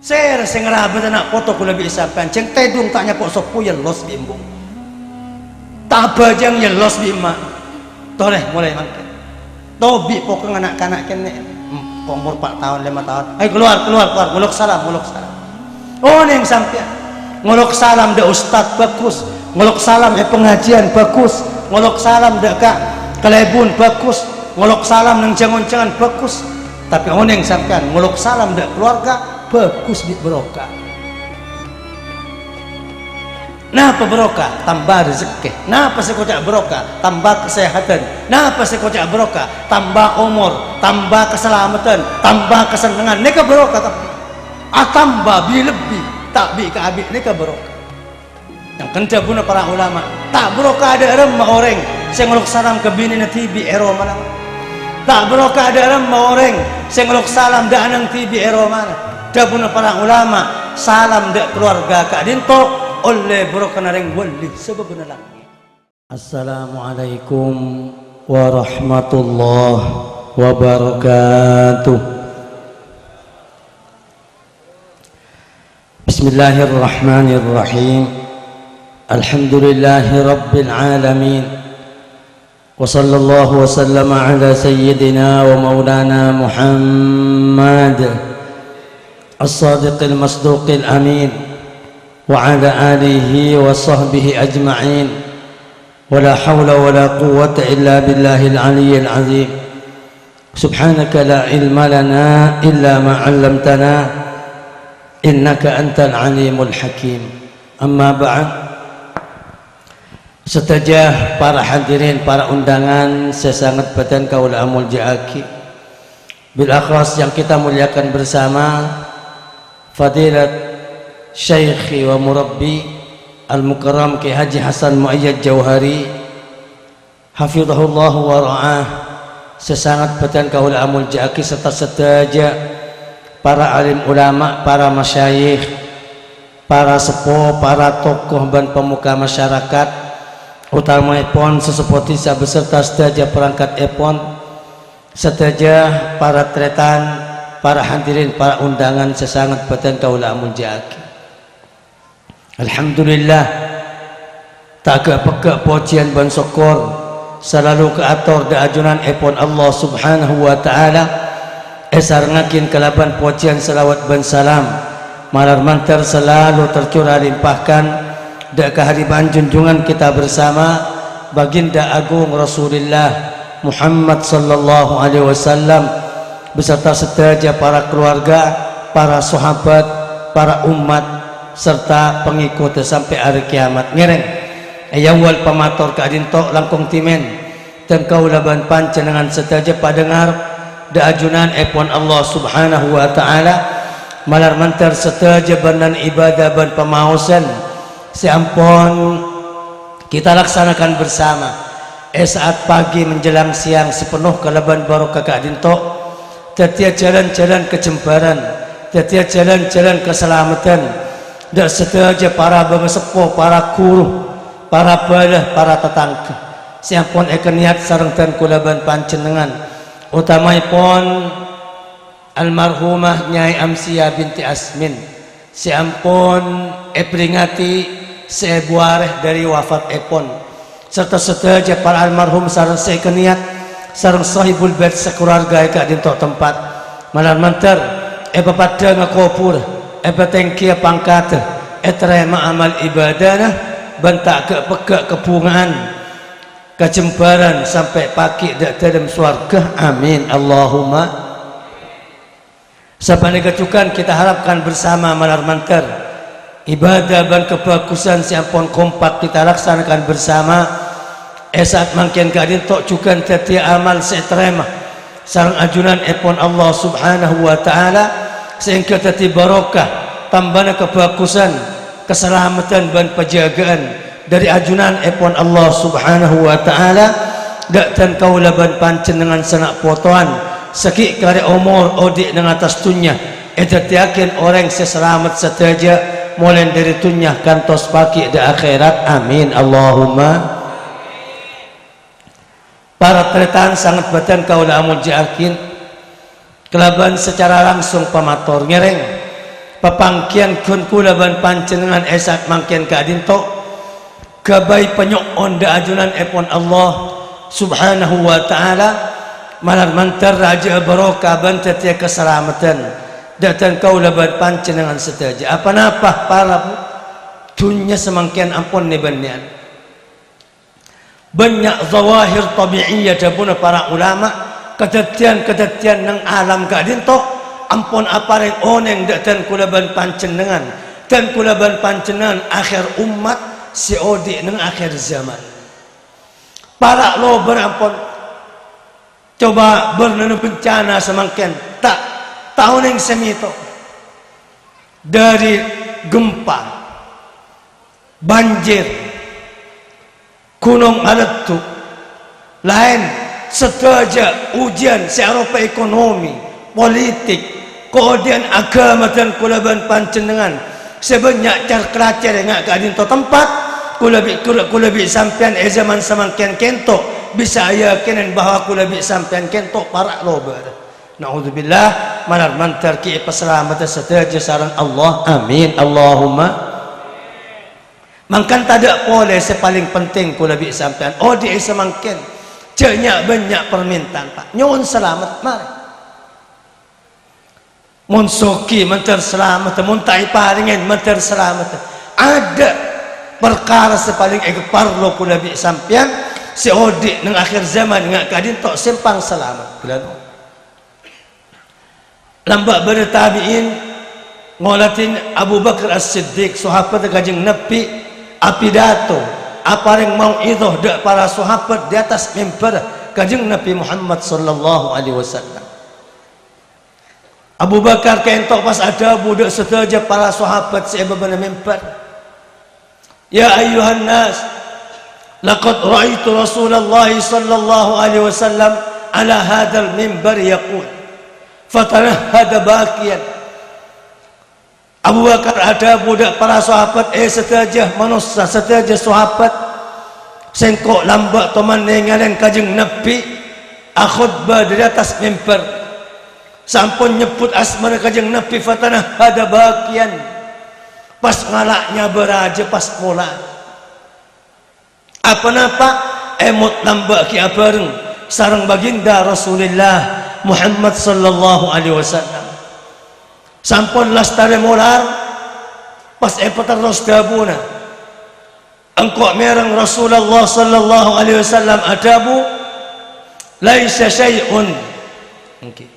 Ser sing rabat nak foto kula bi sampean ceng tedung tanya kok sopo ya los bimbung. Tak bajang ya los bima. Toleh mulai mangke. Tobi pokok anak-anak kene umur 4 tahun 5 tahun. Ayo keluar muluk salam. Oh neng sampean. Muluk salam da ustad bagus. Muluk salam pengajian bagus. Muluk salam da ka kelebun bagus. Muluk salam nang jangon-jangan bagus. Tapi oneng sampean muluk salam da keluarga bagus di berokah. Napa berokah? Tambah rezeki. Napa sekocak berokah? Tambah kesehatan. Napa sekocak berokah? Tambah umur, tambah keselamatan, tambah kesenangan. Nika berokah tapi tambah bi lebih tak bi ka abi nika berokah. Yang kenta pun para ulama tak berokah ada remah orang sing ngeluk salam ke bini na tibi ero mana. Tak berokah ada remah orang sing ngeluk salam da anang tibi ero mana. Dabuna para ulama salam dak keluarga kak dinto oleh berokah nareng wali sebab lagi. Assalamualaikum warahmatullahi wabarakatuh. Bismillahirrahmanirrahim. Alhamdulillahi rabbil alamin. Wa sallallahu wa sallama ala sayyidina wa maulana Muhammad الصادق المصدوق الأمين وعلى آله وصحبه أجمعين ولا حول ولا قوة إلا بالله العلي العظيم سبحانك لا علم لنا إلا ما علمتنا إنك أنت العليم الحكيم أما بعد. Setajah para hadirin, para undangan, saya sangat badan kaula amul jaaki bil akhras yang kita muliakan bersama Fadilat Syekhi wa Murabbi Al-Mukarram Ki Haji Hasan Muayyad Jauhari hafizahullah wa ra'ah. Sesangat batan kaula amul jaaki serta sedaja para alim ulama, para masyayikh, para sepuh, para tokoh dan pemuka masyarakat, utama epon sesepuh tisa beserta sedaja perangkat epon, sedaja para tretan, para hadirin, para undangan sesangat batan kaula amul jaaki. Alhamdulillah tak peka pujian ban syukur selalu ke atur da ajunan epon Allah subhanahu wa ta'ala. Esar ngakin kelaban pujian selawat ban salam malar mantar selalu tercurah limpahkan da kehadiran junjungan kita bersama baginda agung Rasulullah Muhammad sallallahu alaihi wasallam beserta sedaja para keluarga, para sahabat, para umat serta pengikut sampai hari kiamat. Ngereng ayawal pamator ka adinto langkung timen dan kaulaban panjenengan sedaja padengar da ajunan epon Allah subhanahu wa ta'ala malar mantar sedaja banan ibadah ban pamausan seampun kita laksanakan bersama saat pagi menjelang siang sepenuh kalaban barokah ka adinto. Tiap jalan-jalan kejembaran, tiap jalan-jalan keselamatan, dan sedaja para bangsepuh, para guru, para balah, para tetangga. Siapun niat sareng dan kulaban panjenengan, utamaipun almarhumah Nyai Amsia binti Asmin. Siampun peringati sebuareh dari wafat epon, serta sedaja para almarhum sareng niat sareng sahibul bait sekeluarga ka dinto tempat malar mantar pada ngakopur tengkia pangkat terima amal ibadana bantak ke pegak kepungan kejembaran sampai pagi dak dalam swarga amin Allahumma. Sabane kecukan kita harapkan bersama malar mantar ibadah dan kebagusan siampun kompak kita laksanakan bersama. Saat mangkian kadin tok juga tadi amal seterema sarang ajunan epon Allah subhanahu wa ta'ala sehingga tadi barokah tambahna kebagusan keselamatan dan penjagaan dari ajunan epon Allah subhanahu wa ta'ala dak dan kaulaban panjenengan sanak potoan seki kare umur odik dengan atas tunya yakin orang seselamat sedaja mulai dari tunya kantos pagi di akhirat amin Allahumma. Para tretan sangat badan kaula amul jaakin kelaban secara langsung pamator ngereng papangkian kun kula ban panjenengan esat mangkian ka adinto gabai penyok onda ajunan epon Allah subhanahu wa ta'ala malar mantar raja barokah ban tetia keselamatan datan kau laban panjenengan setaja apa napa para dunya semangkian ampun ni banyan banyak zawahir tabi'iyah dabuna para ulama kedatian nang alam kadinto ampun apareng oneng datan kulaban panjenengan dan kulaban panjenengan akhir umat si odi nang akhir zaman para lo berampun coba bernenu bencana semangkian tak tahun yang semito dari gempa banjir gunung meletus lain setaja ujian serupa ekonomi politik kemudian agama dan kulaban panjenengan sebanyak car-kelacer yang agak di tempat kulabi sampean zaman samangkian kento bisa yakinan bahwa kulabi sampean kento para lober na'udzubillah manar mantar ki peselamatan setaja sarang Allah amin Allahumma mangkan tidak boleh sepaling penting kulabi sampean di samangkian banyak permintaan pak nyuwun selamat mari mun soki mantar selamat mun tai paringen mantar selamat ada perkara sepaling parlo kulabi sampean si odi nang akhir zaman ngak kadin tok simpang selamat kulano lambak bertabiin ngolatin Abu Bakar As-Siddiq sahabat kajeng Nabi apidato apareng mau idoh dak para sahabat di atas mimbar kajeng Nabi Muhammad sallallahu alaihi wasallam Abu Bakar kentok pas ada budak setaja para sahabat sebabana mimbar ya ayuhan nas laqad ra'aitu Rasulullah sallallahu alaihi wasallam ala hadzal mimbar yaqul fatanahhada bakian Abu Bakar ada budak para sahabat setaja manusia setaja sahabat sengkok lambak teman nengalan kajeng Nabi akhutbah di atas mimbar sampun nyebut asmana kajeng Nabi fatanahhada bakian pas ngalaknya beraja pas mula apa-napa emot lambak ki abareng sareng baginda Rasulullah Muhammad sallallahu alaihi wasallam sampun lastare molar pas epatar rosdabuna engkau mereng Rasulullah sallallahu alaihi wasallam adabu laisa syai'un okay.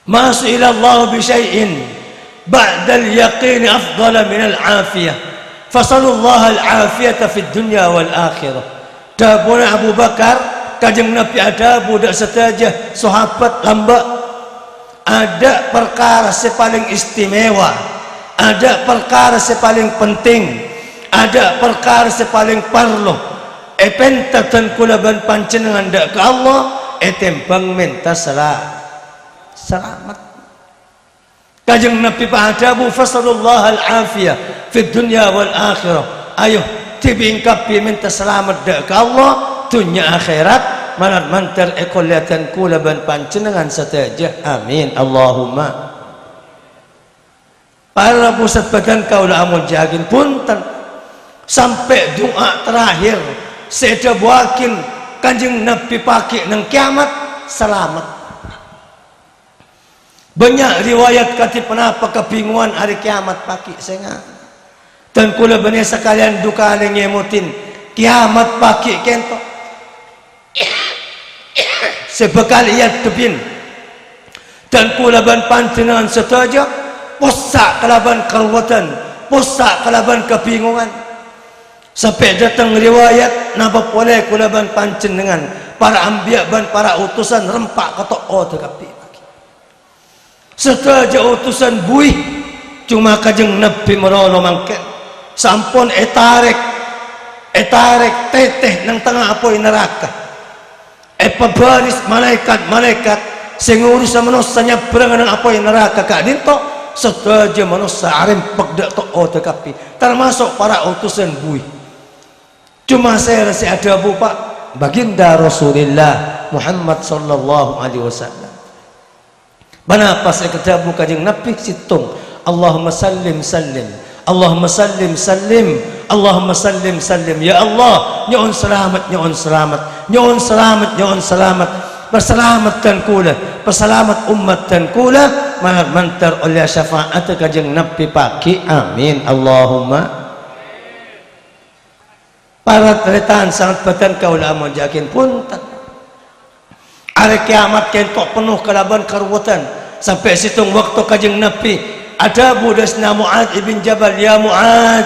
ma su'ila Allah bi syai'in ba'da al-yaqin afdala min al-afiyah fasallallahu al-afiyata fid dunya wal akhirah dabuna Abu Bakar kajeng Nabi ada budak setaja sahabat lambak ada perkara sepaling istimewa ada perkara sepaling penting ada perkara sepaling parlo epentatan kulaban panjenengan dak ke Allah etembang minta selamat kajeng Nabi padabu fasallallahu al-afiyah fid dunya wal akhirah ayo tibingkapi minta selamat dak ke Allah dunia akhirat manar mantar ekolatan kulaban panjenengan setaja amin Allahumma para pusat badan kaula amun jagin punten sampai doa terakhir seda buakin kanjeng Nabi pakai nang kiamat selamat banyak riwayat kati penapa kebingungan hari kiamat pakai senga dan kula bani sekalian duka ngemutin kiamat pakai kentok sebekal iat tebin dan kulaban panjenengan setaja posak kelaban keruwetan posak kelaban kebingungan sampai datang riwayat napa boleh kulaban panjenengan para anbiya ban para utusan rempak ketok tekapi setaja utusan buih cuma kajeng Nabi merono mangken sampun etarek teteh nang tengah apoi neraka baris malaikat sing ngurus manusia nyebrang nang apoi neraka kak dinto setaja manusia arempek dak tok tekapi termasuk para utusan buih cuma saya rasa ada Pak baginda Rasulullah Muhammad sallallahu alaihi wasallam Bana pas kadabu kajing Nabi situng Allahumma sallim sallim Allahumma sallim sallim Allahumma sallim sallim ya Allah nyon selamat nyon selamat nyon selamat nyon selamat berselamatkan kula berselamat umat dan kula manar mantar oleh syafaat kajing Nabi pagi amin Allahumma para teritaan sangat badan kaula amun jakin punten hari kiamat kentok penuh kelaban karuwatan sampai situng waktu kajing Nabi ada budasna Mu'ad ibn Jabal ya Mu'ad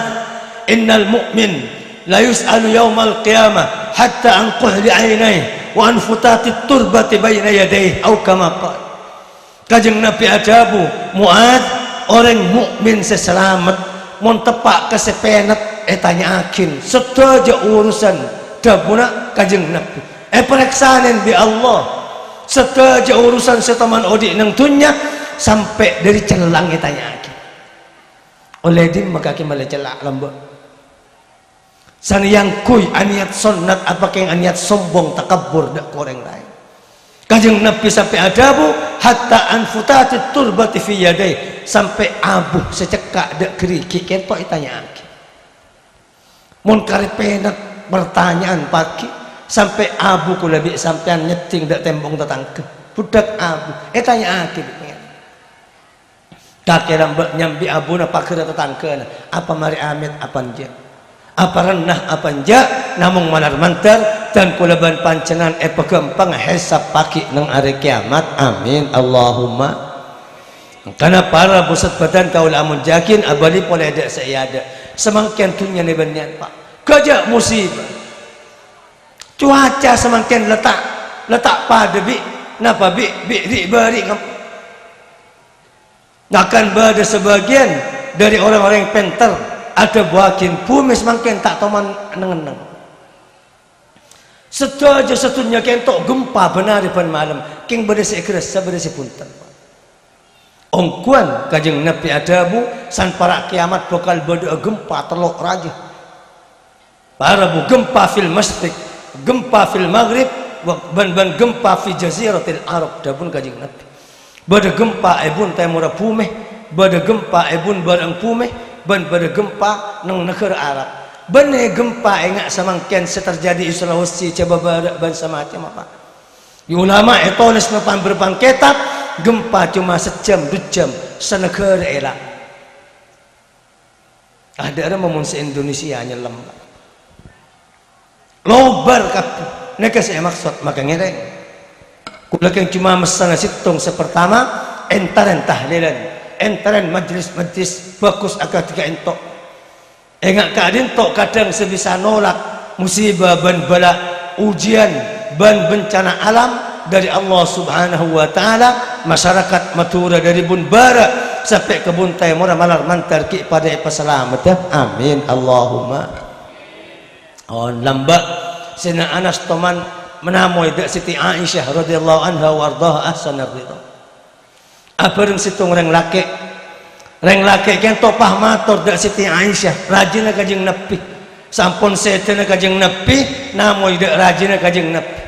innal mu'min la yus'alu yawmal qiyamah hatta an quhli aynayhi wa an futati turbati bayna yadayhi atau kama qala kajing Nabi adabu Mu'ad orang mukmin seselamat mun tepak kesepenet tanyakin sedaja urusan dabuna kajing Nabi pereksanen bi Allah sedaja urusan setaman odik nang dunya sampai dari celang tanya lagi oleh din maka kimale celak lembek san yang kuy aniat sunnat apa yang aniat sombong takabur dak koreng lain kajeng Nabi sampai adabu hatta anfutati turbati fi yadai sampai abu secekak dak keriki kentok tanya lagi mun karepenak pertanyaan pagi sampai abu kula bi sampean nyeting dak tembong tetangga budak abu tanya lagi tak kira nyambi abuna pakir tetangga apa mari amit apa nja apa renah apa nja namung manar mantar dan kulaban pancengan pegempang hisab pagi nang hari kiamat amin Allahumma karena para pusat badan kaula amun jakin abali boleh ada saya ada semakin dunia ni banyak pak gajah musibah cuaca semakin letak pada bi napa bi bari akan ada sebagian dari orang-orang yang pintar ada buakin bumi semakin tak toman neng-neng sedaja setunya kentok gempa benar di malam king berisi keras berisi punten ongkuan kajeng Nabi adabu san para kiamat bakal bada gempa telok raja para bu gempa fil masrik gempa fil maghrib ban gempa fi jaziratil arab dabun kajeng Nabi bada gempa ebun temura pumeh bada gempa ebun barang pumeh ban bada gempa nang negara Arab bane gempa engak samangken seterjadi Sulawesi coba ban semacam apa ulama etoles napan berbang kitab gempa cuma sejam 2 jam senegara elak ada orang se Indonesia nyelam lobar kabeh nek saya maksud maka ngereng kulakan cuma mesana situng sepertama entaran tahlilan entaran majlis bagus agak tiga entok engak kadin tok kadang sebisa nolak musibah ban bala ujian ban bencana alam dari Allah subhanahu wa ta'ala masyarakat Madura dari bun bara sampai ke buntai murah malar mantar ki pada peselamat ya amin Allahumma lambat sina Anas toman menamoy dak Siti Aisyah radhiyallahu anha wardaha ahsanar ridha apa reng situng reng laki kentok pah matur dak Siti Aisyah rajina kajeng Nabi sampun setena kajeng Nabi namoy dak rajina kajeng Nabi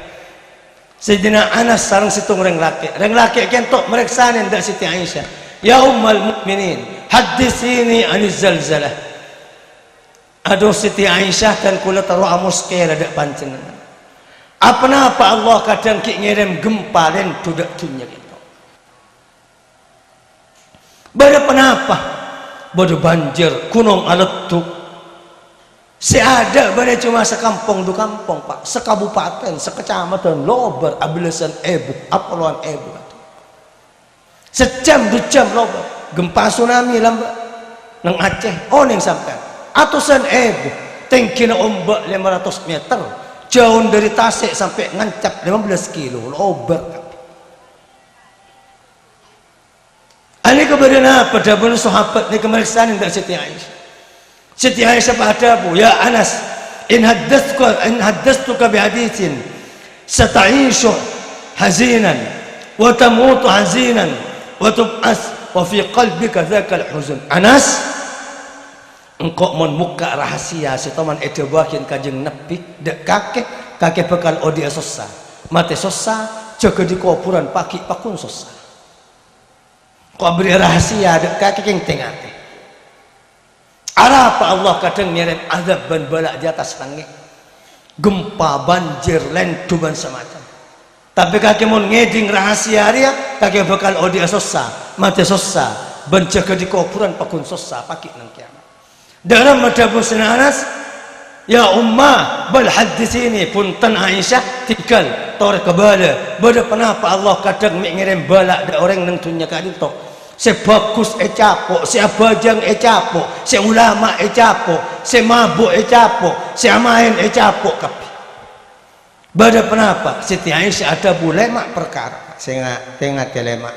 Sayyidina Anas sareng situng reng laki kentok mereksanen dak Siti Aisyah ya ummul mukminin hadisini aniz zalzalah aduh Siti Aisyah dan kula taruh amuskera dak pancenengan apa Allah kadang ki ngirim gempa dan tudak dunia gitu bada penapa bada banjir gunung aletuk si ada bada cuma sekampung du kampung pak sekabupaten sekecamatan lobar abilasan ebu apaloan ebu sejam 2 jam lobar gempa tsunami lambat nang Aceh neng sampai atusan ebu tingkina ombak 500 meter jauh dari Tasik sampai ngancap 15 kilo lobar ini kemudian apa dabun sahabat ini kemeriksaan dari Siti Aisyah pada bu ya Anas in haddastuka bihadithin sata'ishu hazinan wa tamutu hazinan wa tub'as wa fi qalbika dzakal huzun Anas engkau mon muka rahasia setoman edewakin kajeng Nabi dek kakek bakal odia sosa mate sosa jaga di kuburan pagi pakun sosa kau beri rahasia dek kaki keng tengah. Apa Allah kadang ngirim azab ban balak di atas langit, gempa, banjir, lendu dan semacam. Tapi kaki mau ngeding rahasia dia, kaki bakal dia sosa, mati sosa, benjaga di kuburan pakun sosa, pakai nang kiamat. Dalam madhabun Anas, ya ummah bal hadis ini punten Aisyah tinggal tor kebala. Bada kenapa Allah kadang mengirim balak da orang nang dunia kadito. Si bagus capok, si abajang capok, si ulama capok, si mabuk capok, si amain capok kapi. Bada kenapa? Siti Aisyah ada bulema perkara. Saya tengah kelema.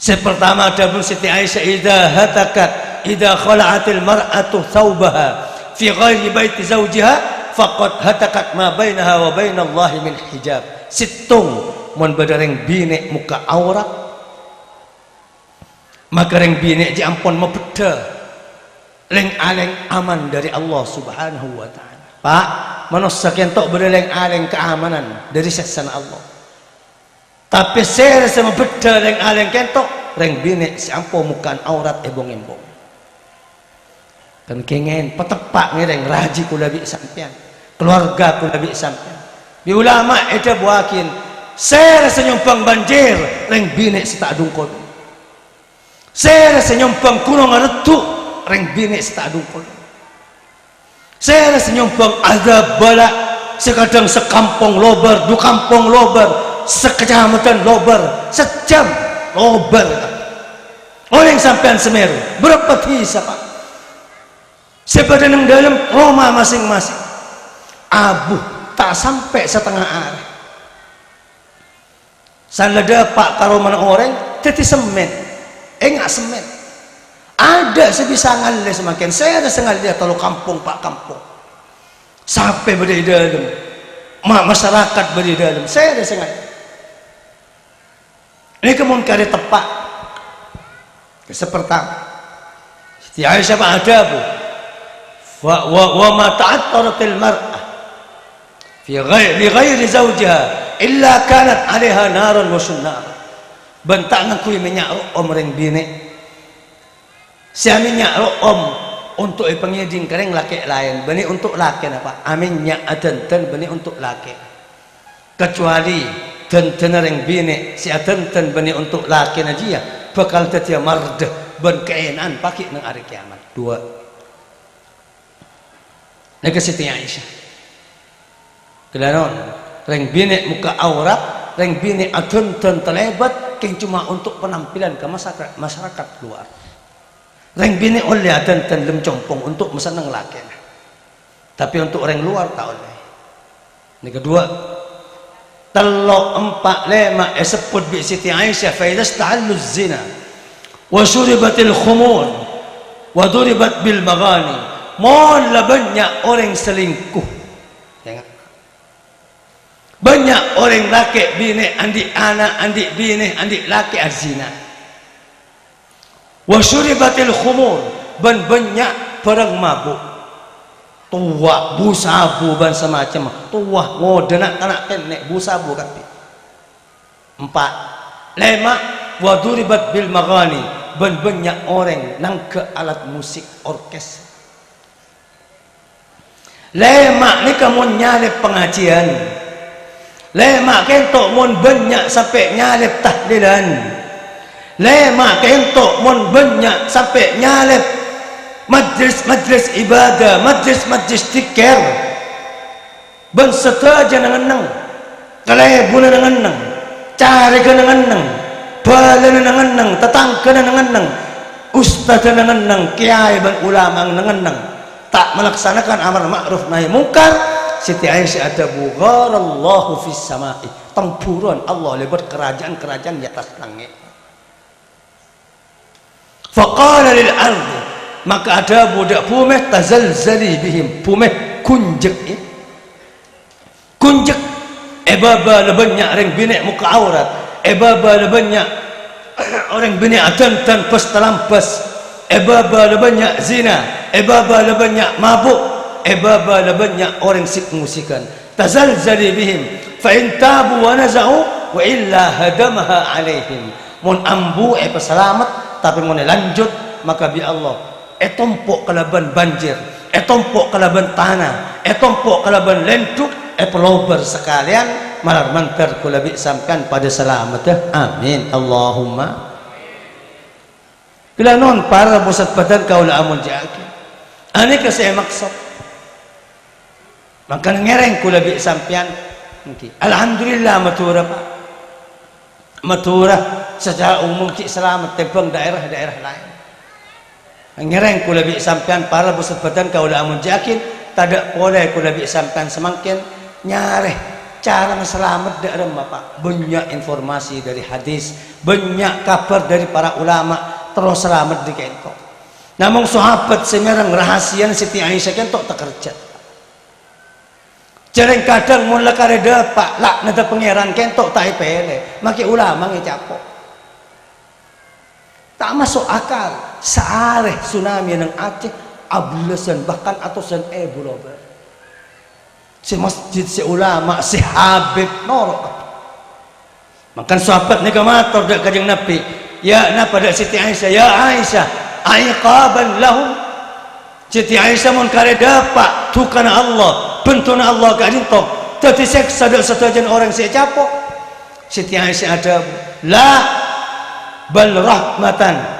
Pertama ada pun Siti Aisyah idza khala'atil mar'atu thawbaha fi ghairi baiti zawjiha faqad hatakat ma bainaha wa bainallahi min hijab. Situng mun badareng bine muka aurat maka reng bine ji ampun mebeda leng aleng aman dari Allah Subhanahu wa taala. Pak, manusia kentok bereleng aleng keamanan dari siksa Allah. Tapi saya sama beda leng aleng kentok reng bine si ampo mukan aurat ebong-embong. Kan kengen petepak ngereng raji kula bi sampean. Keluarga kula bi sampean. Bi ulama eta buakin saya rasa nyumpang banjir reng bine setak dungkol. Saya rasa nyumpang gunung retuk reng bine setak dungkol. Saya rasa nyumpang azab balak sekadang sekampung lobar, du kampung lobar, sekecamatan lobar, sejam lobar. Orang sampean Semeru berapa hisa Pak? Sepada nang dalam Roma masing-masing abu tak sampai setengah arah. Sanada Pak kalau mana orang teti semen, enggak semen. Ada sebisa ngalir semakin. Saya ada sengaja dia kalau kampung Pak kampung. Sampai berdiri dalam, masyarakat berdiri dalam. Saya ada sengaja. Ini kemun kari tepat. Seperti Siti Aisyah Pak ada bu. Wa ma ta'attaratil mar'ah fi ghairi zawjiha illa kanat 'alaiha narun wa sunnar. Bentak kui minyak om reng bini. Sia minyak om untuk pengeding kering laki lain, bani untuk laki apa? Aminnya adanten bani untuk laki. Kecuali tenten reng bini, si adanten bani untuk laki najia bakal tetia mardah ben keenan pakai nang hari kiamat. Dua. Nek Siti Aisyah. Kelanon reng bini muka aurat, reng bini adanten terlebat king cuma untuk penampilan ke masyarakat luar. Reng bini oleh adanten lem compong untuk meseneng laki. Tapi untuk orang luar tak oleh. Ini kedua. Telok empat lema sebut bi Siti Aisyah fa idza ista'allu zina wa syuribatil khumur wa duribat bil maghani. Mola banyak orang selingkuh. Banyak orang laki bini andik anak andik bini andik laki azina. Wa syuribatil khumur ban banyak perang mabuk. Tua busabu ban semacam tua ngodenak anak kenek busabu kapi. Empat lema wa duribat bil maghani ban banyak orang nang ke alat musik orkes. Lemak ni kamu nyalip pengajian. Lemak kentok mun banyak sampai nyalip tahlilan. Lemak kentok mun banyak sampai nyalip majlis ibadah, majlis zikir. Ben setaja nangan kalebuna nangan cari ke nangan balen nangan tetangga nangan ustaz nangan kiai ban ulama nangan tak melaksanakan amar ma'ruf nahi mungkar. Siti Aisyah ada bugharallahu fis sama'i, tempuran Allah lebat kerajaan-kerajaan di atas langit. Faqala lil ardi, maka ada budak bumi tazalzali bihim, bumi kunjek ya. Kunjek ebaba lebanyak orang bini muka aurat, ebaba lebanyak orang bini adan pas telampas, ebaba lebanyak zina, ebaba lebanyak mabuk, ebaba lebanyak orang sik musikan. Tazalzali bihim fa in tabu wa naza'u wa illa hadamaha alaihim. Mun ambu peselamat tapi mun lanjut maka bi Allah tompok kalaban banjir, tompok kalaban tanah, tompok kalaban lentuk, pelober sekalian malar mantar kula bi samkan pada selamat. Amin Allahumma. Bila non para pusat badan kaula amun jaki. Ani kasi maksud. Maka ngereng kula bi sampian. Alhamdulillah matura Pak. Matura secara umum ki selamat tebang daerah-daerah lain. Ngereng kula bi sampian para pusat badan kaula amun jakin tadak boleh kula bi sampian semakin nyareh cara selamat daerah Bapak. Banyak informasi dari hadis, banyak kabar dari para ulama terus selamat di kentok. Namun sahabat semerang rahasian Siti Aisyah kentok terkerja. Jarang kadang mula kareda Pak laknat pangeran kentok tak pele, maki ulama ngecapok. Tak masuk akal. Seareh tsunami nang Aceh ablesan bahkan atusan bulober. Si masjid, si ulama, si habib norok. Makan sahabat ni kamator dak kajeng Nabi. Ya na pada Siti Aisyah, ya Aisyah, aiqaban lahum. Siti Aisyah mun kareda Pak tukana Allah, bentuna Allah kadintok. Tadi seksa dak satajan orang si capok. Siti Aisyah ada la bal rahmatan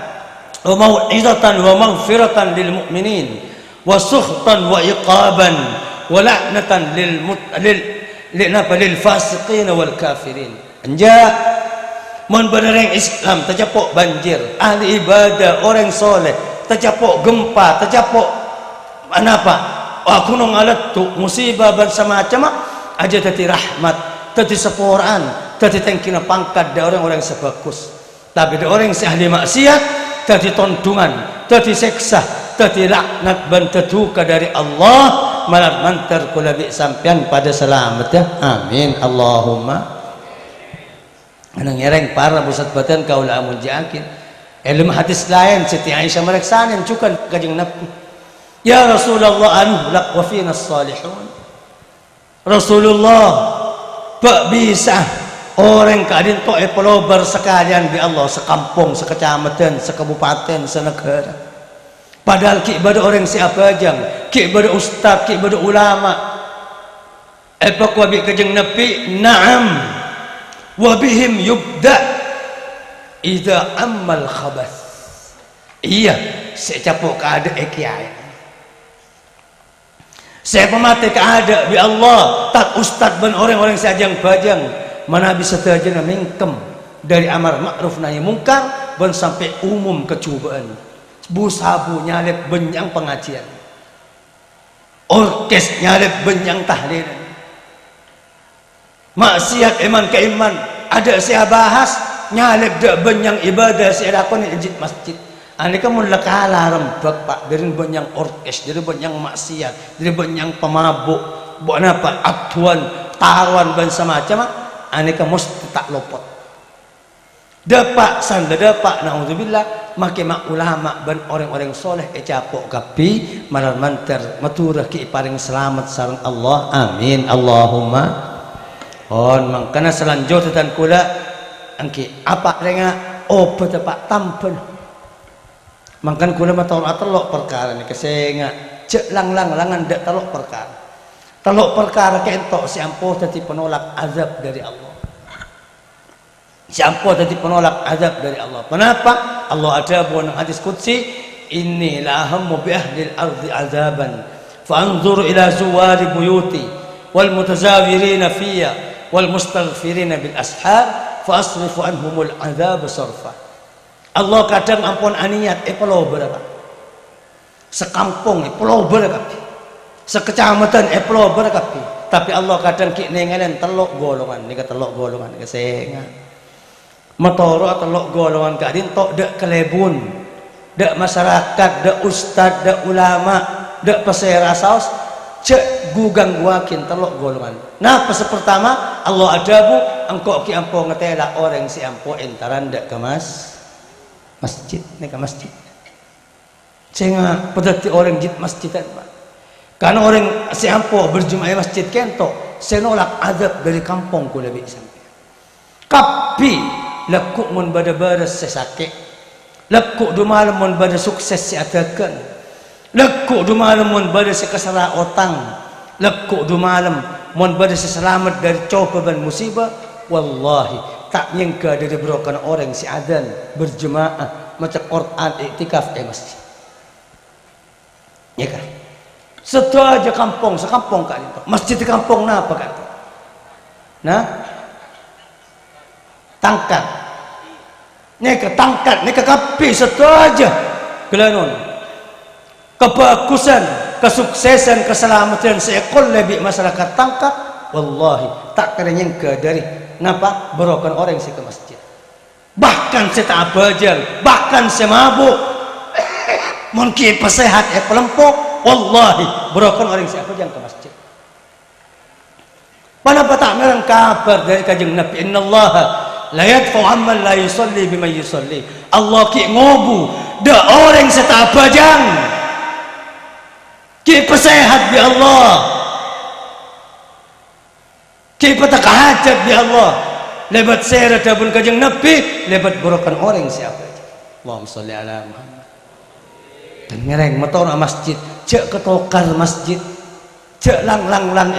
wa mau'izatan wa maghfiratan lil mu'minin wa sukhtan wa iqaban wa la'natan lil fasiqin wal kafirin. Anja mun benereng Islam terjapok banjir, ahli ibadah orang soleh terjapok gempa, terjapok apa aku nong alat tu musibah bersamacam aja tadi rahmat, tadi seporan, tadi tengkina pangkat da orang-orang sebagus. Tapi ada orang yang ahli maksiat tadi tondungan, tadi seksa, tadi laknat banteduka dari Allah malah mantar kula bi sampean pada selamat ya. Amin Allahumma. Anang ngereng para pusat badan kaula amun jakin. Ilmu hadis lain Siti Aisyah mereksanin cukan kajeng Nabi. Ya Rasulullah anuhlak wa fina salihun. Rasulullah pak bisa orang keadaan to pelobar sekalian di Allah sekampung, sekecamatan, sekabupaten, senegara. Padahal ki ibadah orang siapa ajang, ki ibadah ustaz, ki ibadah ulama. Pak wabi kajeng Nabi, na'am wa bihim yubda idza ammal khabath. Iya, saya capuk keada kiai. Saya pemati keada bi Allah, tak ustaz ben orang-orang sajang bajang. Mana bisa terjadi mingkem dari amar ma'ruf nahi mungkar ben sampai umum kecubaan. Bu-sabu nyalip benyang pengajian. Orkes nyalip benyang tahlilan. Maksiat iman ke iman ada saya bahas nyalip dak benyang ibadah saya lakon di masjid. Andika mun lakala rembak Pak dari benyang orkes, dari benyang maksiat, dari benyang pemabuk, buat apa atuan, taruan dan semacam aneka mesti tak lopot. Dapat sanda dapat naudzubillah make mak ulama ban orang-orang soleh capok kapi malar manter maturah ki paring selamat sareng Allah. Amin Allahumma. On mangkana selanjutnya kula angki apa renga obat Pak tampil. Mangkan kula mah telok perkara ni kesenga cek lang-langan dak telok perkara. Telok perkara kentok si ampuh tadi penolak azab dari Allah. Si ampuh tadi penolak azab dari Allah. Kenapa? Allah ada bukan hadis qudsi, inni la ahammu bi ahli al-ardi azaban fa anzur ila zuwari buyuti wal mutazawirina fiyya wal mustaghfirina bil ashar fa asrifu anhumul azab sarfa. Allah kadang ampun aniat pelober apa? Sekampung pelober kapi. Sekecamatan pelober kapi. Tapi Allah kadang ki nengalen telok golongan, nika telok golongan kesenga. Matoro telok golongan kadin tok dak kelebun. Dak masyarakat, dak ustad, dak ulama, dak pesera saus cek gugang guakin telok golongan. Nah, pas pertama Allah adabu engkau ki ampo ngetela orang si ampo entaran dak ke masjid, nika masjid. Cenga pedati orang jid masjidan Pak. Karena orang si ampo berjumlah masjid kento, senolak azab dari kampung kula bi sampai. kapi lekuk mun bada-bada sesakit, lekuk du malam mun bada sukses si atakan, lekuk du malam mun bada sekesara otang, lekuk du malam mun bada seselamat dari cobaan musibah. Wallahi tak nyangka dari berokan orang si adan berjemaah macam Quran iktikaf masjid. Ya kan? Setelah aja kampung, sekampung kan itu. Masjid di kampung napa kan? Nah, tangkat. Nika tangkat, nika kapi setelah aja. Kelanon. Kebagusan, kesuksesan, keselamatan seekor lebih masyarakat tangkat. Wallahi tak kena nyangka dari napa berokan orang si ke masjid. Bahkan saya tak bajal, bahkan saya mabuk. Mungkin pesehat pelempok. Wallahi berokan orang si apa jangan ke masjid. Kenapa tak merang kabar dari kajeng Nabi? Innallaha la yadfa'u amman la yusalli bima yusalli. Allah ki ngobu da orang seta bajang. Ki pesehat bi Allah. Ki patah hajat bi Allah. Lebat seret dabun kajeng Nabi, lebat berokan orang siapa? Allahumma sholli ala Muhammad. Dan ngereng motor masjid, cek ketokar masjid, cek lang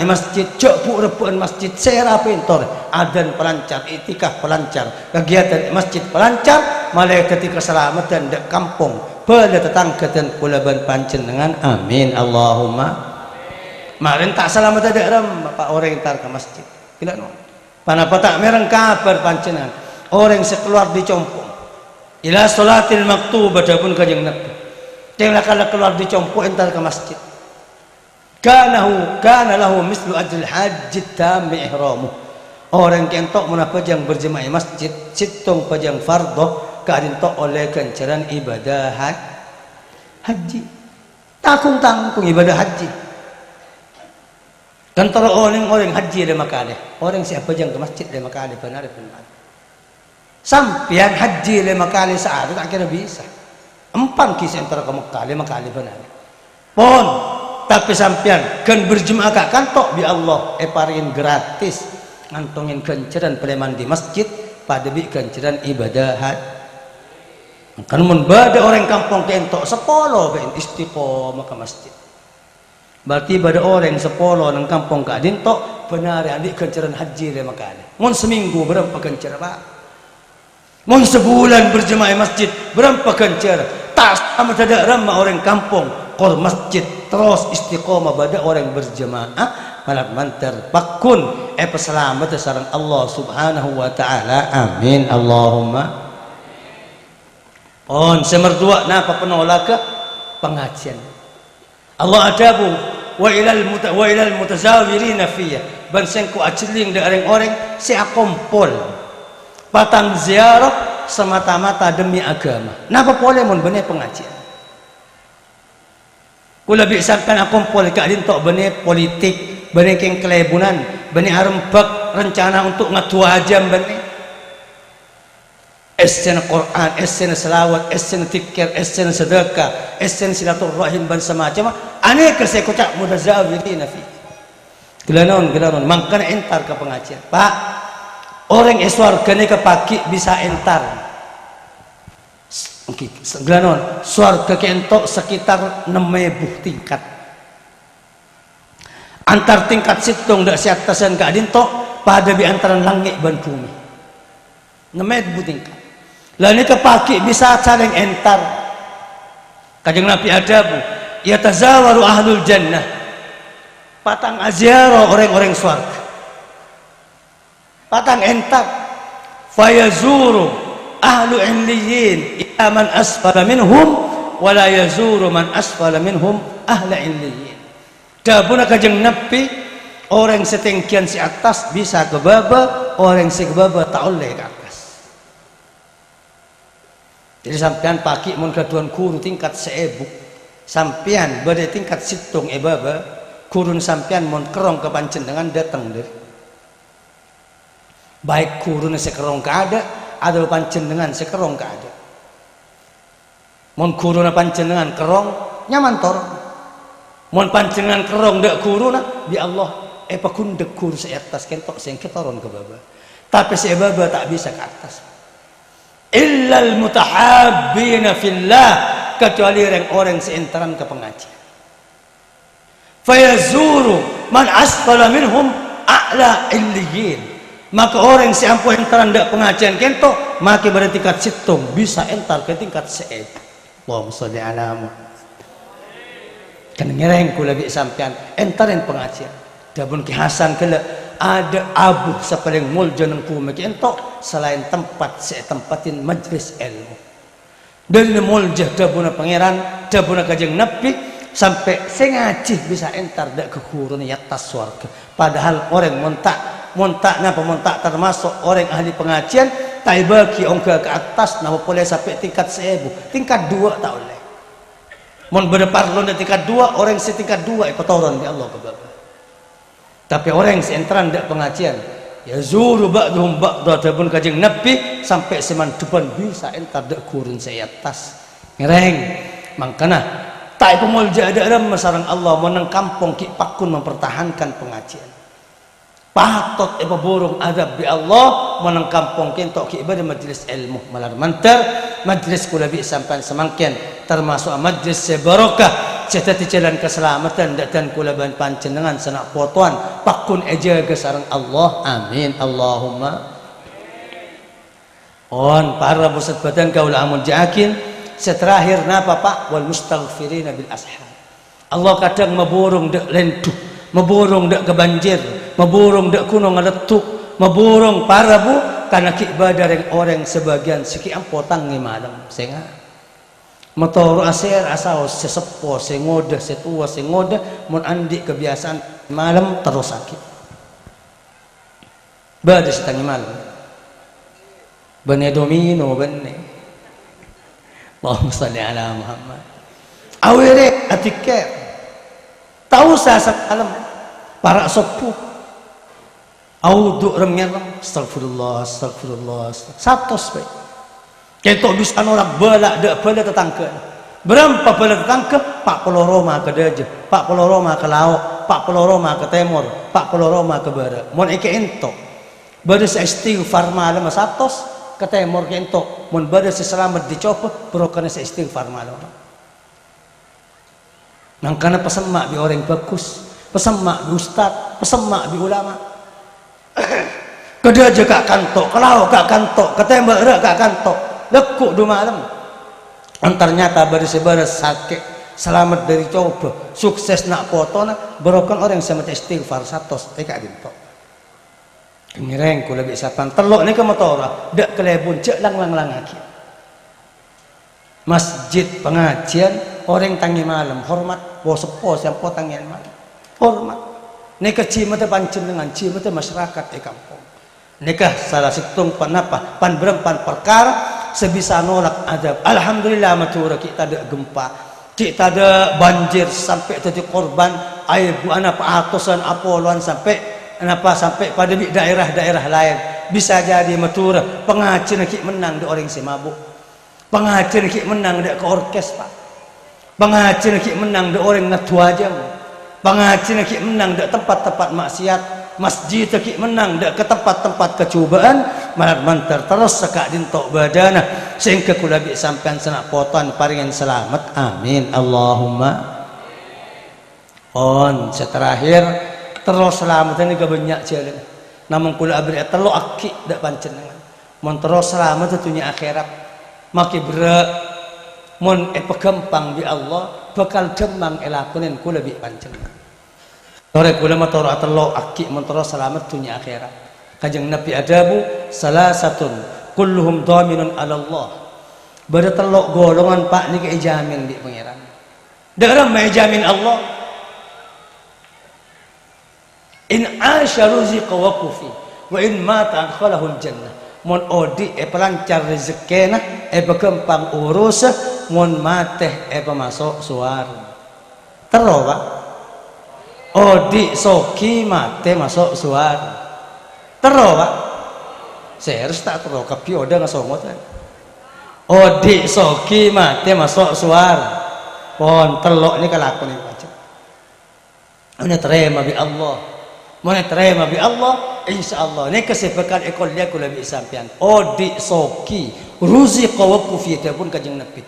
masjid, cek repuan masjid, sera pintor, adan pelancar, itikaf pelancar, kegiatan masjid pelancar, malah ketika selamatan dek kampung, pada tetangga dan kulaban panjenengan, amin Allahumma. Marin tak selamat ada ram, bapak orang yang tar ke masjid, bila no. Panapa tak mereng kabar panjenengan, orang sekeluar di compong, ila sholatil maktubah adapun kajeng Nabi. Tenglah kalau keluar di compong entar ke masjid. Kana lahu mislu ajril haji tammi ihramu. Orang yang tok munafajang berjemaah masjid, situng pajang fardhu kadin tok oleh kencaran ibadah haji. Tangkung ibadah haji. Kantara orang haji le makale. Orang siapa jang ke masjid le makale benar. Sampian haji le makale saat tak kira bisa. Empang kisah antara ke Mekah le makale benar. Pon tapi sampean kan berjemaah kak kantok bi Allah paringin gratis ngantongin kenceran peleman di masjid pada bi kenceran ibadah kan mun bada orang kampung kentok sepolo ben istiqomah ke masjid berarti bada orang sepolo nang kampung kak dintok benar adik kenceran haji le makane mun seminggu berapa kencer pak mun sebulan berjemaah masjid berapa kencer tak sama tidak ramah orang kampung kor masjid terus istiqomah pada orang berjemaah malam mantar pakun peselamat sareng Allah subhanahu wa ta'ala amin Allahumma. On semerdua napa penolak ke pengajian Allah adabu wa ilal mutazawirina fiyya ban sengku aciling de orang si akompol patang ziarah semata-mata demi agama napa boleh mun benih pengajian. Kula bisakan akumpul ke adin tok benih politik, benih keng kelebunan, benih arembak rencana untuk ngatua ajam benih. Esen Quran, esen selawat, esen tikir, esen sedekah, esen silaturahim dan semacam. Aneka saya kocak mutazawirina fi. Gelanon, mangkana entar ke pengajian. Pak, orang eswarga ni kepaki bisa entar. Gelanon, surga kentok sekitar 6.000 tingkat. Antar tingkat situng dak siatasan ka dintok pada bi antaran langit dan bumi. 6.000 tingkat. Lah ni kepaki bisa saling entar. Kanjeng Nabi adabu, yatazawaru ahlul jannah. Patang aziarah orang-orang surga. Patang entar. Fayazuru ahlu illiyin man asfala minhum wala yazuru man asfala minhum ahla illiyin. Dabuna kajeng Nabi orang setengkian si atas bisa ke bawah, orang si ke bawah tak oleh ke atas. Jadi sampean pagi mun kaduan guru tingkat 1000 sampean pada tingkat situng bawah kurun sampean mun kerong ke panjenengan datang deh. Baik kurun sekerong kada ada panjenengan sekerong kada. Mun kuruna panjenengan kerong nyaman tor. Mun panjenengan kerong dak kuruna bi Allah pakundek kur se atas kentok sing ketoron ke bawah. Tapi sebab tak bisa ke atas. Illal mutahabbina fillah, kecuali orang-orang seentaran ke pengajian. Fayazuru man asfala minhum a'la illiyin. Maka orang si ampuh entaran dak pengajian kento, maka pada tingkat situng bisa entar ke tingkat seed. Allahumma sholli ala Muhammad. Kan ngereng kula bi sampean entaran pengajian. Dabun Ki Hasan kala ada abu sapaling mulja nang kume kento selain tempat se tempatin majlis ilmu. Dan mulja dabuna pangeran, dabuna kajeng Nabi sampai sengaji bisa entar dak ke kurun ya tas swarga. Padahal orang montak napa montak termasuk orang ahli pengajian tak bagi ongka ke atas napa boleh sampai tingkat 1000, tingkat 2 tak boleh. Mon berdepan londa tingkat 2 orang setingkat 2 kotoran di Allah kebaba. Tapi orang seentran dak pengajian ya zuru ba'dhum ba'dha tabun kajeng Nabi sampai seman depan bisa entar dak kurun saya atas. Ngereng mangkana tak pemulja ada masarang Allah menang kampung ki pakun mempertahankan pengajian. Patot burung adab bi Allah menang kampung kentok ki ibadah majlis ilmu malar mantar majlis kula bi sampan semangken termasuk majlis sebarokah cetati jalan keselamatan dan kula ban panjenengan sanak potuan pakun eja ke sareng Allah amin Allahumma on para busat badan kaula amun jakin seterakhir napa Pak wal mustaghfirina bil ashar. Allah kadang meburung dak lenduh, meburung dak kebanjir, meburung dak kuno ngeletuk, meburung para bu karena ibadah orang sebagian siki ampotang malam senga motor aser asal sesepo sengoda setua sengoda mun andi kebiasaan malam terus sakit bade setangi malam bane domino bane Allahumma sholli ala Muhammad awire atike tahu sasak alam para sepuh auduk remnya astagfirullah satos baik ketok bisa nolak balak dak bala tetangga berapa bala tetangga 40 Roma ke Daja 40 Roma ke laut 40 Roma ke timur 40 Roma ke barat mun ike ento bade istighfar malam satos ke timur ke ento mun bade selamat dicoba berokana istighfar malam nangkana pesemak bi orang bagus pesemak bi ustad pesemak bi ulama ke Daja gak kantok ke laut gak kantok ke timur gak kantok lekuk 2 malam ternyata baris-baris sakit selamat dari coba sukses nak potona berokan orang sama istighfar satos kak dintok ngireng ku lebih sapan telok ni ke motora dak kelebun cek lang lagi masjid pengajian orang tangi malam hormat sepo yang potangian malam hormat ni ke cimata panjenengan cimata masyarakat di kampung nikah salah situng panapa pan berempan perkara sebisa nolak adab. Alhamdulillah matura kita ada gempa, kita ada banjir sampai jadi korban air bu anak atusan apoluan sampai pada daerah-daerah lain bisa jadi matura pengajian ki menang di orang si mabuk, pengajian ki menang di ke orkes Pak, pengajian ki menang di orang ngatuajam, pengajian ki menang di tempat-tempat maksiat. Masjid ki menang dak ke tempat-tempat kecobaan malah mantar terus sekak dintok badana sehingga kula bi sampean sanak poton paringan selamat amin Allahumma on seterakhir terus selamat ini kebanyak jalan namun kula abri telo aki dak panjenengan mun terus selamat tentunya akhirat maki berat mun pegempang di Allah bakal demang elakunin kula bi panjenengan Tore kula matur atelo aki mentara selamat dunia akhirat. Kanjeng Nabi adabu salah satun kulluhum dhaminun ala Allah. Bada telok golongan Pak niki jamin di pangeran. Daerah mai jamin Allah. In asya ruziqa wa kufi wa in mata adkhalahu jannah. Mon odi pelancar rezekina bekempang urus mon mate masuk suar. Tero Pak. Odi soki mate masuk suara tero Pak saya harus tak tero kapi oda ngasongot kan odi soki mate masuk suara pon telok ini kalakon ini aja ini terima bi Allah Mana terima bi Allah, insyaallah. Ni kesifakan ekol dia kula bi sampean. Odi soki, ruziqa wa kufiyata pun kajeng Nabi.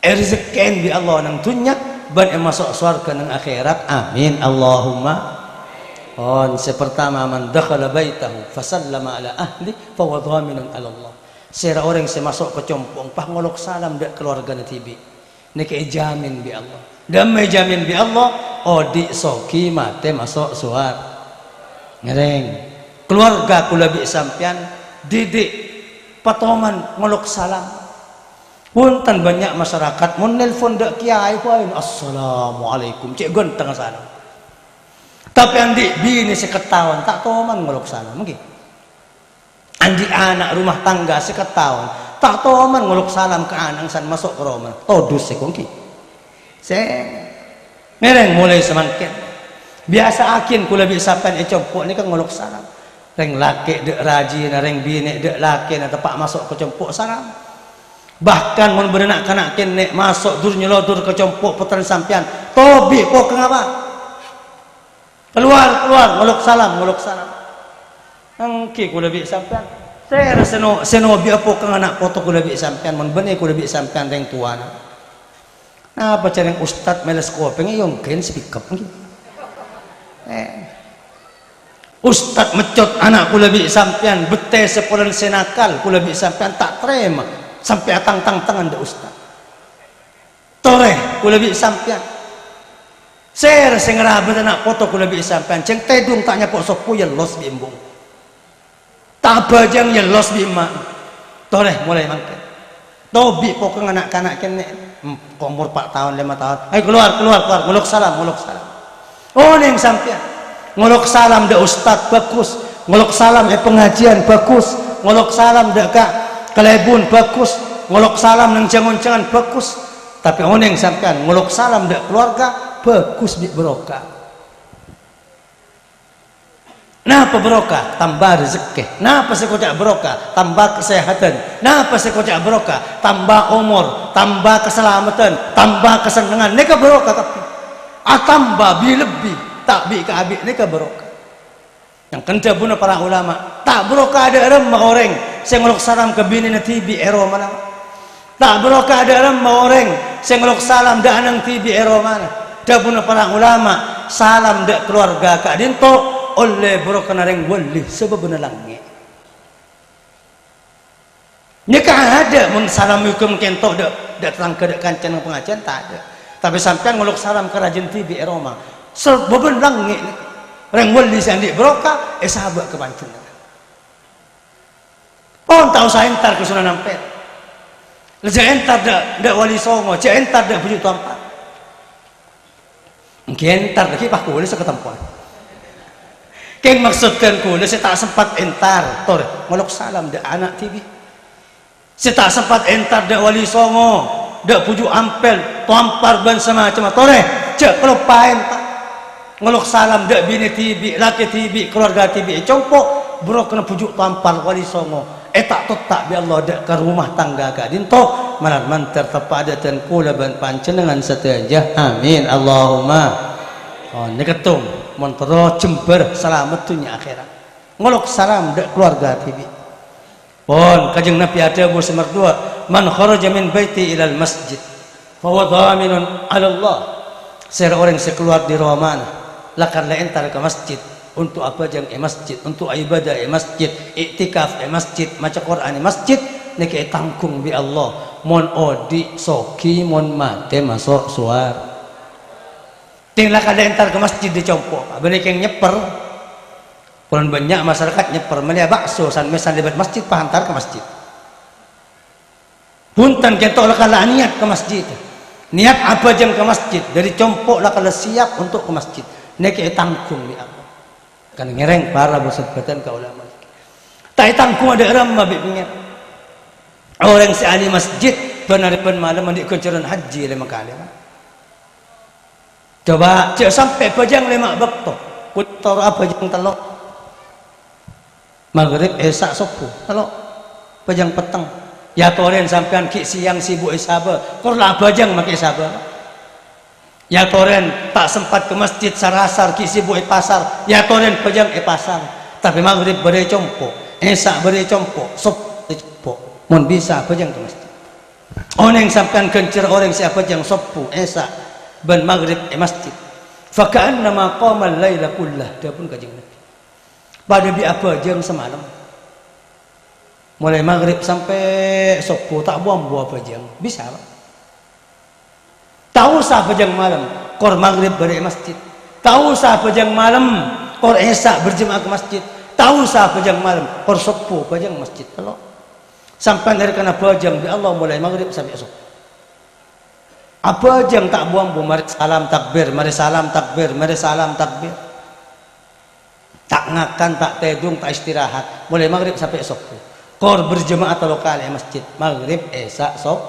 Rezeki bi Allah nang dunya, ban masuk surga nang akhirat. Amin. Allahumma. On sepertama man dakhala baitahu fasallama ala ahli fa huwa dhaminun ala Allah. Sira orang se masuk ke compong pah ngolok salam dak keluarga na tibi. Niki jamin bi Allah. Damai jamin bi Allah, odi soki mate masuk surga. Ngereng keluarga kula bi sampean didik patoman ngolok salam punten banyak masyarakat mun nelpon dak kiai poin assalamualaikum cek gonteng salam tapi andi bini seketahuan tak toman ngolok salam nggih andi anak rumah tangga seketahuan tak toman ngolok salam ke anang san masuk ke rumah todus sekongki ngereng mulai semangkin biasa akin kula bi sampean compok ni kan ngolok salam reng laki dek rajin reng bini dek laki na tepak masuk ke compok salam bahkan mun berenak kanakin nek masuk dur nyelodur ke compok putran sampean tobi po kengapa keluar ngolok salam angki kula bi sampean saya seno bi apa kang anak foto kula bi sampean mun bene kula bi sampean reng tuana apa careng ustad meles kopeng yung ken speak up Ustad mecot anak kula bi sampean bete sepulan senakal kula bi sampean tak terima sampai atang-tang tangan da ustad toreh kula bi sampean ser sing ngerabat anak foto kula bi sampean ceng tedung tak nyapok sopu yelos bi embung tak bajang yelos bi emak toreh mulai mangke tobi pokok anak-anak kene umur 4 tahun 5 tahun ayo keluar ngolok salam oh neng sampean ngolok salam dak ustad bagus ngolok salam pengajian bagus ngolok salam dak kak kelebun bagus ngolok salam nang jangon-jangan bagus tapi oneng sampean ngolok salam dak keluarga bagus bi barokah napa barokah tambah rezeki napa sekocak barokah tambah kesehatan napa sekocak barokah tambah umur tambah keselamatan tambah kesenangan nika barokah tapi atamba bi lebih tak bi ka abi ni ka barokah yang kenta buna para ulama tak barokah ada remah orang sing ngolok salam ke bini na tibi ero mana tak barokah ada remah orang sing ngolok salam da anang tibi ero mana da buna para ulama salam da keluarga ka dinto oleh barokah nareng wali sebab buna langi nikah ada mun salam hukum kento da terangke da kancan pengajian tak ada tapi sampean ngolok salam ke rajin tibi Roma sebeben langit reng wali sandi barokah sahabat kepancun pon tahu saya entar ke Sunan Ampel leja entar dak wali songo cek entar dak bujuk tuampat mungkin entar lagi pak kulis seketempuan keng maksudkan kulis saya tak sempat entar tor ngolok salam dak anak tibi saya tak sempat entar dak wali songo dak pujuk Ampel tampar ban semacam tore cek kelupain tak ngolok salam dak bini tibi laki tibi keluarga tibi compok bro kena pujuk tampar wali songo tak totak bi Allah dak ke rumah tangga ka dinto manar mantar tepadatan kula ban pancenengan sateja amin Allahumma oh niketung montoro Jember selamat dunia akhirat ngolok salam dak keluarga tibi pon kajeng Nabi ada musim merdua man kharaja min baiti ilal masjid fahuwa dhaminun ala Allah sehingga orang sekeluar di rumah mana lakan la entar ke masjid untuk apa jang masjid untuk ibadah masjid iktikaf masjid maca Quran masjid niki tanggung bi Allah mon odi soki mon mate masuk suar tinggal kada entar ke masjid dicompok benek yang nyeper pun banyak masyarakat nyeper melia bakso san mesan libat masjid pahantar ke masjid punten kita lah kalau niat ke masjid niat apa jam ke masjid dari compok lah kalau siap untuk ke masjid nek tanggung di Allah kan ngereng para bersebatan ke ulama tak tanggung ada ramah bibingnya orang si ahli masjid benar malam mandi kuncuran haji 5 kali coba cek sampai pajang 5 waktu putar apa jang telok maghrib esak subuh telok pajang petang ya toren sampean ki siang sibuk isaba korla bajang make isaba Ya toren tak sempat ke masjid sarasar ki sibuk pasar. Ya toren pejang pasar. Tapi maghrib beri compo, esak beri compo, sop compo. Mun bisa pejang ke masjid. Orang sampai kencer orang siapa yang sopu esak ben maghrib masjid. Faka'annama qama al-laila kullah. Dia pun kajing Nabi. Pada bi apa jam semalam. Mulai maghrib sampai sopu tak buang-buang pejang. Bisa Pak? Tahu sah pejang malam, kor maghrib beri masjid. Tahu sah pejang malam, kor esak berjemaah ke masjid. Tahu sah pejang malam, kor sopu pejang masjid. Kalau sampai dari kena pejang di Allah mulai maghrib sampai esok. Apa jang tak buang mari salam takbir, mari salam takbir, mari salam takbir. Tak ngakan, tak tedung, tak istirahat. Mulai maghrib sampai esok. Kor berjemaah atau lokal masjid, maghrib esak sok.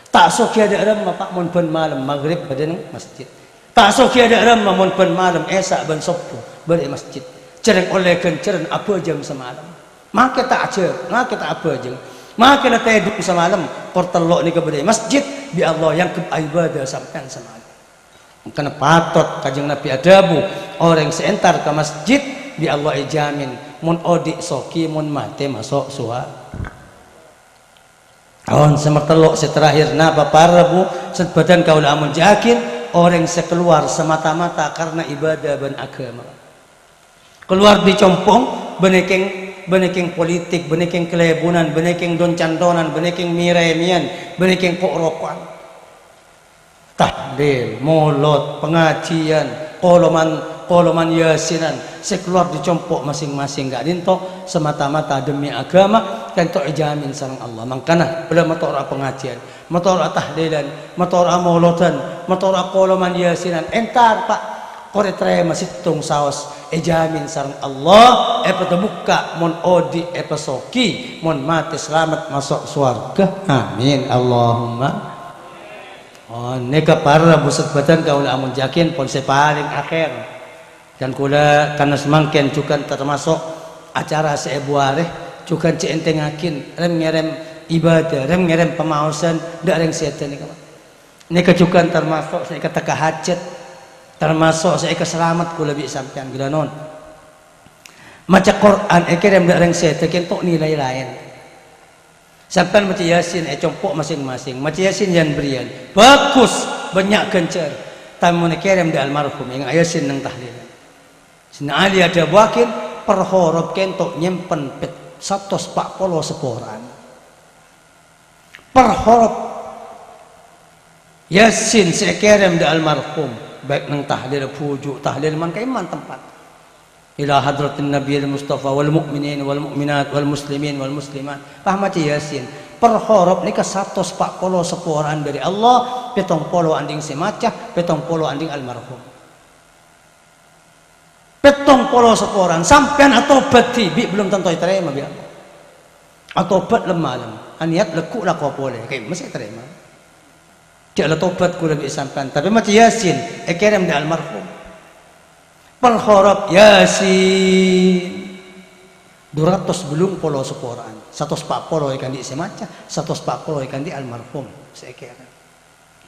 Tak sok ada ram pak mun pen malam maghrib pada masjid. Tak sok ada ram mun pen malam esak ben sopu beri masjid. Cereng oleh kencereng apa jam semalam. Maka tak cer, maka tak apa jeng. Maka nak teduk semalam kor telok ni ke beri masjid bi Allah yang ke ibadah sampai semalam. Kena patut kajeng Nabi adabu orang seentar ke masjid bi Allah ijamin mun odik soki mun mate masuk suha. Tahun semertelok seterakhir napa parabu sebadan kau amun yakin orang sekeluar semata-mata karena ibadah dan agama. Keluar di compong beneking politik, beneking kelebunan, beneking doncandonan, beneking miremian, beneking pokrokan. Tahlil, molot, pengajian, koloman yasinan, sekeluar di compok masing-masing gak dintok semata-mata demi agama dan tok ijamin sareng Allah. Mangkana bela motor pengajian, motor tahlilan, motor molotan, motor koloman yasinan entar Pak kore terima situng saos ijamin sareng Allah tebuka mon odi soki mon mati selamat masuk surga. Amin Allahumma. Oh, neka para busat badan kau amun yakin pon paling akhir dan kula karena semangken cukan termasuk acara sebuareh cukan cientengakin rem ngerem ibadah rem ngerem pemausan dak reng setan neka cukan termasuk saya kata hajat termasuk saya keselamat kula bi sampean gila non maca Quran ekerem dak reng setan kentok nilai lain. Sampai macam Yasin compok masing-masing. Macam Yasin yang berian. Bagus banyak kencer. Tamu ni kerem di almarhum yang Yasin nang tahlil. Sina Ali ada wakin perhorop kentok nyempen pet 140 seporan. Perhorop Yasin sekerem di almarhum baik nang tahlil pujuk tahlil man kaiman tempat. Ila hadratin Nabi Mustafa wal mu'minin wal mu'minat wal muslimin wal muslimat. Pahmati Yasin. Perhorop ni ke 140 seporan dari Allah, 70 anding semacah, 70 anding almarhum. 70 seporan sampean atau beti bi belum tentu terima bi Allah. Atau bet lemah. Aniat lekuk lah kau boleh. Kayak mesti terima. Dia la tobat ku lebih sampean. Tapi macam Yasin, ekerem di almarhum. Perhorop Yasin 200 belum polo seporan 140 ikan di semacam 140 ikan di almarhum seekor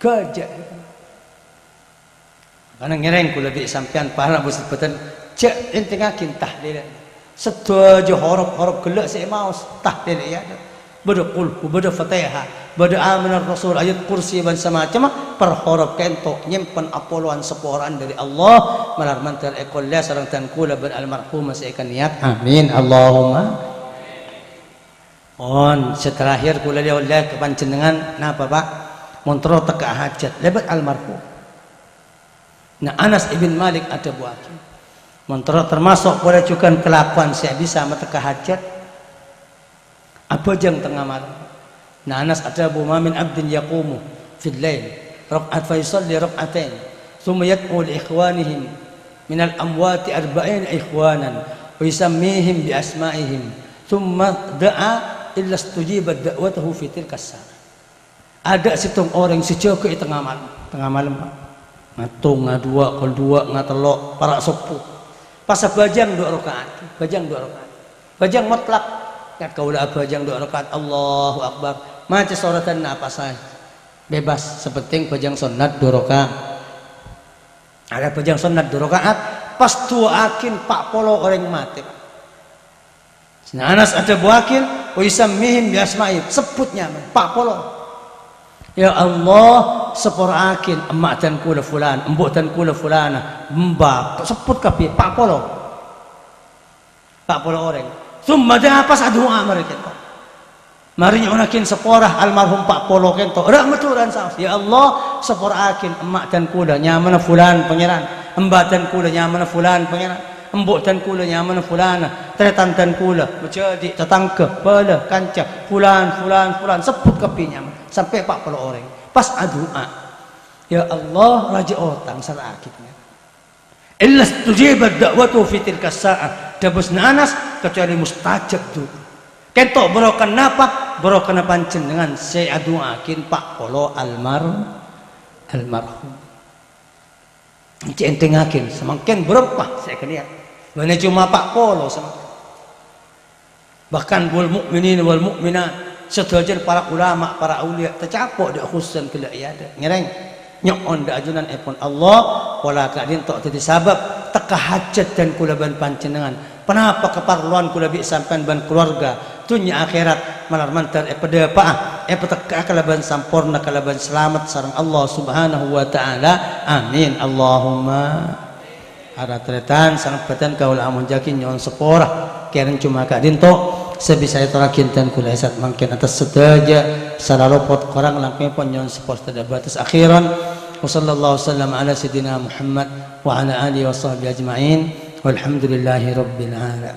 gajah karena ngereng ku lebih sampean para bos betul cek entengakin tahlilan setuju horob gelak saya mau tahlil ya beda kulku beda fatihah beda amanar rasul ayat kursi dan semacam perhorop kentok nyimpen apoluan seporan dari Allah malar mantar ekolnya sarang tankula ber almarhum masih ikan niat amin Allahumma on seterakhir kula dia oleh kepancenengan napa Pak montro teka hajat lebat almarhum nah Anas ibn Malik ada buatin montro termasuk boleh juga kelakuan saya bisa meteka hajat apa jang tengah malam. Nah Anas ada ma min abdin yaqumu fil lail raq'at fa yusalli raq'atain thumma yad'u li ikhwanihim min al amwati 40 ikhwanan wa yusammihim bi asma'ihim thumma da'a illa istujibat da'watahu fi tilka as-sa'a. Ada situng orang sejoke tengah malam Pak. Ngatung ngadua kol dua ngatelok para sepuh. Pas bajang 2 rakaat, bajang 2 rakaat. Bajang mutlak. Kat kaulah bajang 2 rakaat Allahu Akbar. Maca suratan apa sah. bebas, sepenting pejang sunat 2 rakaat. Ada pejang sunat 2 rakaat pas tuakin 40 orang mati. Sina Anas ada buakin wa yusammihim bi asma'i, sebutnya 40. Ya Allah, sepurakin emak dan kula fulan, embuk dan kula fulana, mbak sebut kabeh 40 orang. Summa dah pas doa mereka. Mari nyonakin seporah almarhum 40 kento. Rahmaturan sahus. Ya Allah, sepurakin emak dan kula nyamana fulan pangeran, mbak dan kula nyamana fulan pangeran, embuk dan kula nyamana fulana, tretan dan kula menjadi tetangga, bala, kanca, fulan sebut kabeh nyaman sampai 40 orang. Pas doa. Ya Allah, raja otang salah kita. Illa tujibat da'watu fi tilka sa'ah. Dabusna Anas kecuali mustajab doa. Kentok berokan napa? Berokan pancen dengan saya doakin Pak Polo almarhum. Ini entengakin semakin berapa saya kalian. Mana cuma Pak Polo semakin. Bahkan wal mukminin wal mukminat setujan para ulama, para aulia tercapok di khususan kala iada. Ngereng nyon da ajunan epon Allah wala kadin tok tadi sabab teka hajat dan kulaban pancenengan. Kenapa keperluan kula bi sampean ban keluarga dunya akhirat malar mantar pada apa teka kalaban sampurna kalaban selamat sareng Allah Subhanahu wa taala. Amin Allahumma. Ara tretan sang batan kaul amun jakin nyon sepora keren cuma kadin tok sebisa terakin dan kula esat mungkin atas sedaja salalopot korang langkung pon nyon sepos tada batas akhiran. Wa sallallahu wasallam ala sayidina Muhammad wa ala alihi wa sahbihi ajma'in. Walhamdulillahi rabbil alamin.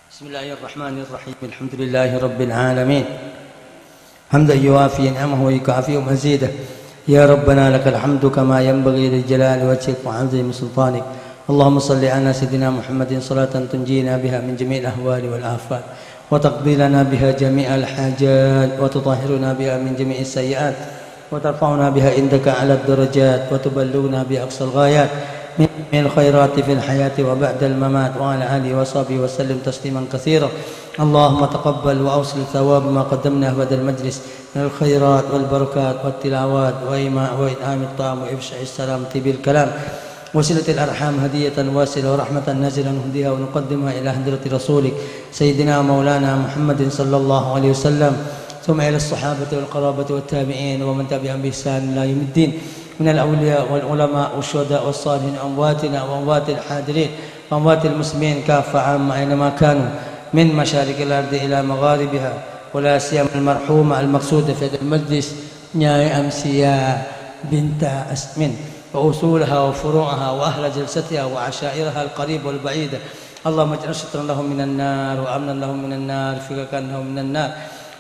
Bismillahirrahmanirrahim. Alhamdulillahi rabbil alamin. حمدا يوافي نعمه ويكافئ مزيده يا ربنا لك الحمد كما ينبغي لجلال وجهك وعظيم سلطانك. اللهم صل على سيدنا محمد صلاة تنجينا بها من جميع الأهوال والآفات وتقضي لنا بها جميع الحاجات وتطهرنا بها من جميع السيئات وترفعنا بها عندك على الدرجات وتبلغنا بأقصى الغايات من الخيرات في الحياة وبعد الممات وعلى آله وصحبه وسلم تسليما كثيرا. اللهم تقبل وأوصل ثواب ما قدمناه بعد المجلس من الخيرات والبركات والتلاوات وإنعام الطعام وإفشاء السلام طيب الكلام وصلة الأرحام هدية واسلة ورحمة نازلة نهديها ونقدمها إلى حضرة رسولك سيدنا مولانا محمد صلى الله عليه وسلم ثم إلى الصحابة والقرابة والتابعين ومن تبعهم بإحسان إلى يوم الدين من الأولياء والعلماء والشهداء والصالحين أمواتنا وأموات الحاضرين وأموات المسلمين كافة عامة أينما كانوا من مشارق الأرض إلى مغاربها ولا سيما المرحومة المقصودة في هذا المجلس نياي أمسية بنت أسمن وأصولها وفروعها وأهل جلستها وعشائرها القريبة والبعيدة. اللهم اجعل سترا لهم من النار وأمنا لهم من النار فكاكا لهم من النار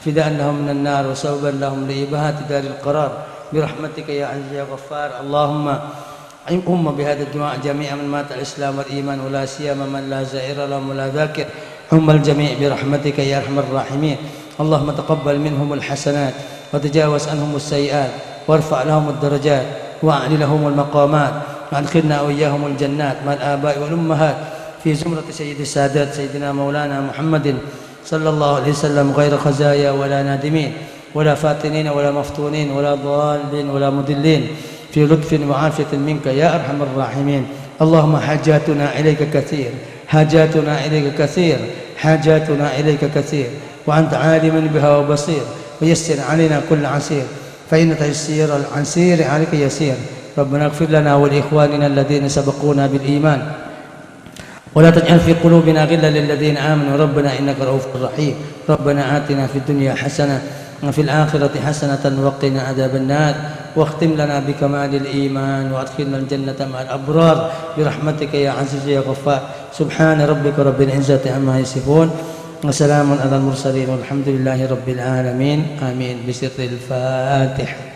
فداء لهم من النار وسوبا لهم لإباحة دار القرار برحمتك يا عزيز يا غفار. اللهم أم بهذا الدعاء جميع من مات الإسلام والإيمان ولا سيما من لا زائر لهم ولا ذاكر هم الجميع برحمتك يا أرحم الراحمين. اللهم تقبل منهم الحسنات وتجاوز عنهم السيئات وارفع لهم الدرجات وأعلي لهم المقامات وأدخلنا وإياهم الجنات مع الآباء والأمهات في زمرة سيد السادات سيدنا مولانا محمد صلى الله عليه وسلم غير خزايا ولا نادمين ولا فاتنين ولا مفتونين ولا ضالين ولا مضلين في لطف وعافية منك يا أرحم الراحمين. اللهم حاجاتنا إليك كثير حاجاتنا إليك كثير حاجاتنا إليك كثير وأنت عالم بها وبصير ويسر علينا كل عسير فإن تيسير العسير عليك يسير. ربنا اغفر لنا ولإخواننا الذين سبقونا بالإيمان ولا تجعل في قلوبنا غلا للذين آمنوا ربنا إنك رؤوف رحيم. ربنا آتنا في الدنيا حسنة وفي الآخرة حسنة وقنا عذاب النار واختم لنا بكمال الإيمان وأدخلنا الجنة مع الأبرار برحمتك يا عزيز يا غفار. سبحان ربك رب العزة عما يصفون وسلام على المرسلين والحمد لله رب العالمين. آمين. بسر الفاتحة.